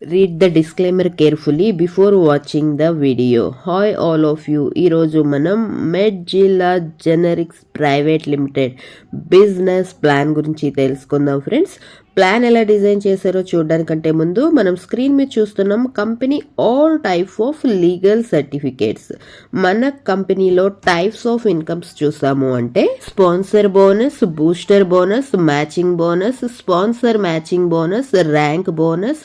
Read the disclaimer carefully before watching the video. Hi all of you. ఈరోజు మనం Medzilla Generics Private Limited business plan గురించి తెలుసుకుందాం friends. Plan ఎలా design చేశారో చూడడానికంటే ముందు మనం స్క్రీన్ మీద చూస్తున్నాం company all type of legal certificates. మన కంపెనీలో టైప్స్ ఆఫ్ ఇన్కమ్స్ చూసాము అంటే sponsor bonus, booster bonus, matching bonus, sponsor matching bonus, rank bonus,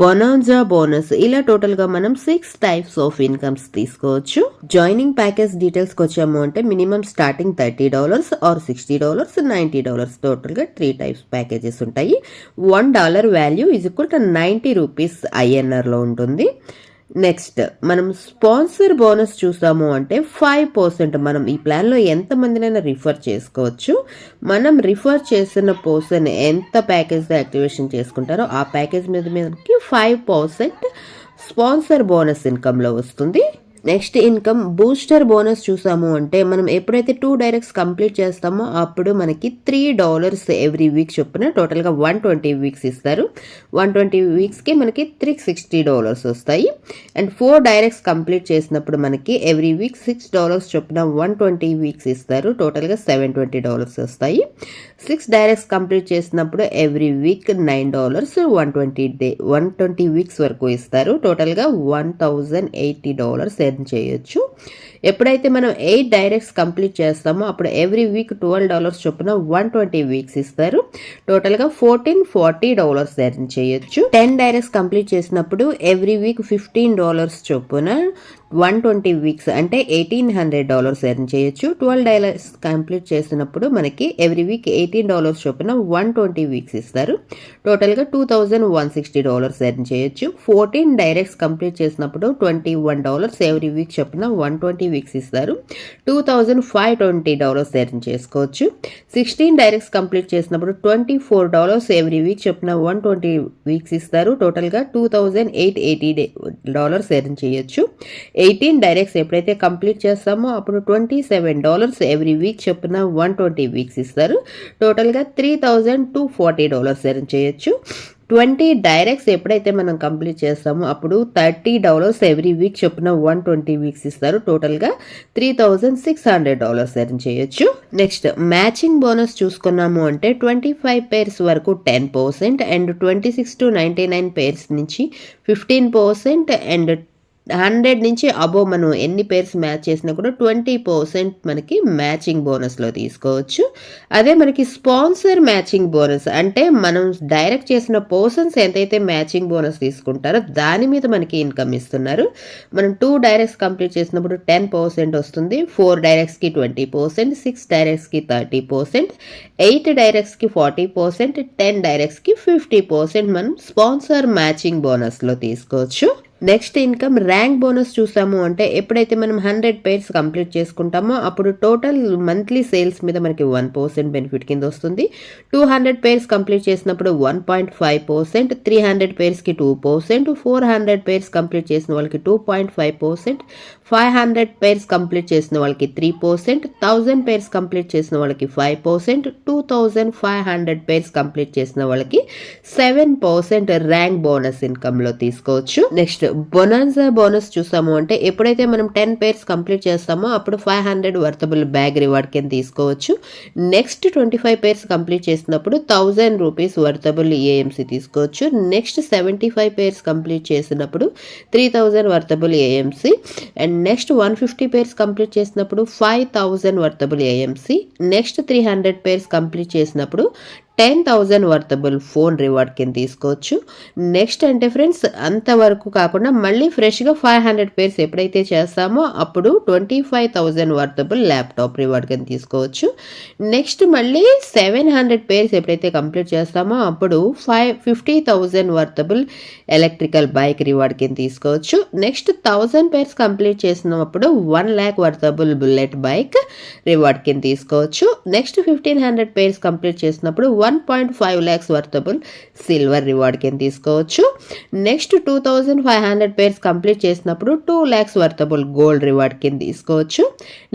bonanza bonus, ఇలా టోటల్ గా మనం 6 టైప్స్ ఆఫ్ ఇన్కమ్స్ తీసుకోవచ్చు. జాయినింగ్ ప్యాకేజ్ డీటెయిల్స్ కి వచ్చాము అంటే మినిమం స్టార్టింగ్ $30 ఆర్ $60, $90, టోటల్ గా 3 టైప్స్ ప్యాకేజెస్ ఉంటాయి. $1 value is equal to 90 rupees INR లో ఉంటుంది. నెక్స్ట్ మనం స్పాన్సర్ బోనస్ చూసాము అంటే 5%. మనం ఈ ప్లాన్లో ఎంతమందినైనా రిఫర్ చేసుకోవచ్చు. మనం రిఫర్ చేసిన పర్సన్ ఎంత ప్యాకేజ్ యాక్టివేషన్ చేసుకుంటారో ఆ ప్యాకేజ్ మీదకి 5% స్పాన్సర్ బోనస్ ఇన్కంలో వస్తుంది. నెక్స్ట్ ఇన్కమ్ బూస్టర్ బోనస్ చూసాము అంటే మనం ఎప్పుడైతే 2 డైరెక్ట్స్ కంప్లీట్ చేస్తామో అప్పుడు మనకి $3 ఎవ్రీ వీక్ చొప్పున టోటల్గా 120 వీక్స్ ఇస్తారు. 120 వీక్స్కి మనకి $360 వస్తాయి. అండ్ 4 డైరెక్ట్స్ కంప్లీట్ చేసినప్పుడు మనకి ఎవ్రీ వీక్ $6 చొప్పున 120 వీక్స్ ఇస్తారు. టోటల్గా $720 వస్తాయి. 6 డైరెక్ట్స్ కంప్లీట్ చేసినప్పుడు ఎవ్రీ వీక్ $9 120 వీక్స్ వరకు ఇస్తారు. టోటల్గా $1080 చేయొచ్చు. ఎప్పుడైతే మనం 8 డైరెక్ట్స్ కంప్లీట్ చేస్తామో అప్పుడు ఎవ్రీ వీక్ $12 చొప్పున 120 వీక్స్ ఇస్తారు. టోటల్గా $1440 ఎర్న్ చేయొచ్చు. 10 డైరెక్ట్స్ కంప్లీట్ చేసినప్పుడు ఎవ్రీ వీక్ $15 చొప్పున 120 వీక్స్ అంటే $1800 ఎర్న్ చేయొచ్చు. 12 డైరెక్ట్స్ కంప్లీట్ చేసినప్పుడు మనకి ఎవ్రీ వీక్ $18 చొప్పున 120 వీక్స్ ఇస్తారు. టోటల్గా $2160 ఎర్న్ చేయొచ్చు. 14 డైరెక్ట్స్ కంప్లీట్ చేసినప్పుడు $21 ఎవ్రీ వీక్ చొప్పున 120 వీక్స్ ఇస్తారు. $2520 ఎర్న్ చేసుకోవచ్చు. 16 డైరెక్ట్స్ కంప్లీట్ చేసినప్పుడు $24 ఎవ్రీ వీక్ చొప్పున 120 వీక్స్ ఇస్తారు. టోటల్గా $2880 ఎర్న్ చేయొచ్చు. 18 డైరెక్ట్స్ ఎప్పుడైతే కంప్లీట్ చేస్తామో అప్పుడు $27 ఎవ్రీ వీక్ చొప్పున 120 వీక్స్ ఇస్తారు. టోటల్గా $3240 ఎర్న్ చేయొచ్చు. 20 డైరెక్ట్స్ ఎప్పుడైతే మనం కంప్లీట్ చేస్తామో అప్పుడు $30 ఎవ్రీ వీక్ చొప్పున 120 వీక్స్ ఇస్తారు. టోటల్గా $3600 ఎర్న్ చేయొచ్చు. నెక్స్ట్ మ్యాచింగ్ బోనస్ చూసుకున్నాము అంటే 25 పేర్స్ వరకు 10% అండ్ 26 to 99 పేర్స్ నుంచి 15% అండ్ 100 నుంచి అబోవ్ మనం ఎన్ని పేర్స్ మ్యాచ్ చేసినా కూడా 20% మనకి మ్యాచింగ్ బోనస్లో తీసుకోవచ్చు. అదే మనకి స్పాన్సర్ మ్యాచింగ్ బోనస్ అంటే మనం డైరెక్ట్ చేసిన పర్సన్స్ ఎంతైతే మ్యాచింగ్ బోనస్ తీసుకుంటారో దాని మీద మనకి ఇన్కమ్ ఇస్తున్నారు. మనం 2 డైరెక్ట్స్ కంప్లీట్ చేసినప్పుడు 10% వస్తుంది. 4 డైరెక్ట్స్కి 20%, 6 డైరెక్ట్స్కి 30%, 8 డైరెక్ట్స్కి 40%, 10 డైరెక్ట్స్కి 50% మనం స్పాన్సర్ మ్యాచింగ్ బోనస్లో తీసుకోవచ్చు. నెక్స్ట్ ఇన్కమ్ ర్యాంక్ బోనస్ చూసాము అంటే ఎప్పుడైతే మనం 100 పేర్స్ కంప్లీట్ చేసుకుంటామో అప్పుడు టోటల్ మంత్లీ సేల్స్ మీద మనకి 1% బెనిఫిట్ కింద వస్తుంది. 200 పేర్స్ కంప్లీట్ చేసినప్పుడు 1.5%, 300 పేర్స్కి 2%, 400 పేర్స్ కంప్లీట్ చేసిన వాళ్ళకి 2.5%, 500 పేర్స్ కంప్లీట్ చేసిన వాళ్ళకి 3%, 1000 పేర్స్ కంప్లీట్ చేసిన వాళ్ళకి 5%, 2500 పేర్స్ కంప్లీట్ చేసిన వాళ్ళకి 7% ర్యాంక్ బోనస్ ఇన్కమ్లో తీసుకోవచ్చు. నెక్స్ట్ బొనాన్జా బోనస్ చూసాము అంటే ఎప్పుడైతే మనం 10 పేర్స్ కంప్లీట్ చేస్తామో అప్పుడు 500 వర్తబుల్ బ్యాగ్ రివార్డ్ కింద తీసుకోవచ్చు. నెక్స్ట్ 25 పేర్స్ కంప్లీట్ చేసినప్పుడు 1000 రూపీస్ వర్తబుల్ AMC తీసుకోవచ్చు. నెక్స్ట్ 75 పేర్స్ కంప్లీట్ చేసినప్పుడు 3000 worthable AMC and next 150 pairs complete చేసినప్పుడు 5000 worthable AMC. Next 300 pairs complete చేసినప్పుడు 10,000 వర్తబుల్ ఫోన్ రివార్డ్ కింద తీసుకోవచ్చు. నెక్స్ట్ అంటే ఫ్రెండ్స్ అంతవరకు కాకుండా మళ్ళీ ఫ్రెష్గా 500 పేర్స్ ఎప్పుడైతే చేస్తామో అప్పుడు 25,000 వర్తబుల్ ల్యాప్టాప్ రివార్డ్ కింద తీసుకోవచ్చు. నెక్స్ట్ మళ్ళీ 700 పేర్స్ ఎప్పుడైతే కంప్లీట్ చేస్తామో అప్పుడు 50,000 వర్తబుల్ ఎలక్ట్రికల్ బైక్ రివార్డ్ కింద తీసుకోవచ్చు. నెక్స్ట్ 1000 పేర్స్ కంప్లీట్ చేసినప్పుడు 1 lakh worthable bullet bike reward కింద తీసుకోవచ్చు. నెక్స్ట్ 1500 పేర్స్ కంప్లీట్ చేసినప్పుడు 1.5 lakhs వర్తబుల్ సిల్వర్ రివార్డ్ కింద తీసుకోవచ్చు. నెక్స్ట్ 2500 పేర్స్ కంప్లీట్ చేసినప్పుడు 2 lakhs వర్తబుల్ గోల్డ్ రివార్డ్ కింద తీసుకోవచ్చు.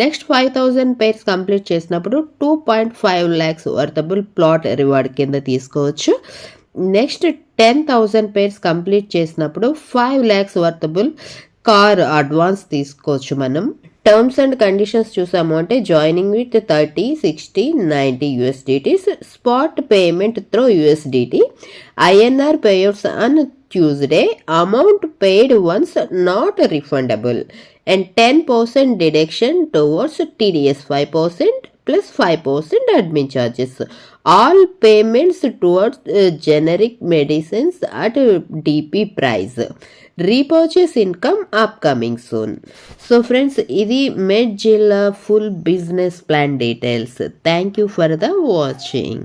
నెక్స్ట్ 5000 పేర్స్ కంప్లీట్ చేసినప్పుడు 2.5 lakhs వర్తబుల్ ప్లాట్ రివార్డ్ కింద తీసుకోవచ్చు. నెక్స్ట్ 10,000 పేర్స్ కంప్లీట్ చేసినప్పుడు 5 lakhs వర్తబుల్ కార్ అడ్వాన్స్ తీసుకోవచ్చు మనం. టర్మ్స్ అండ్ కండిషన్స్ చూసాము అంటే joining with 30, 60, 90 USDTs, spot payment through USDT, INR payouts on Tuesday, amount paid once not refundable, and 10% deduction towards TDS 5% plus 5% admin charges. All payments towards generic medicines at DP price. Repurchase income upcoming soon. So friends, ఇది MedZilla full business plan details. Thank you for the watching.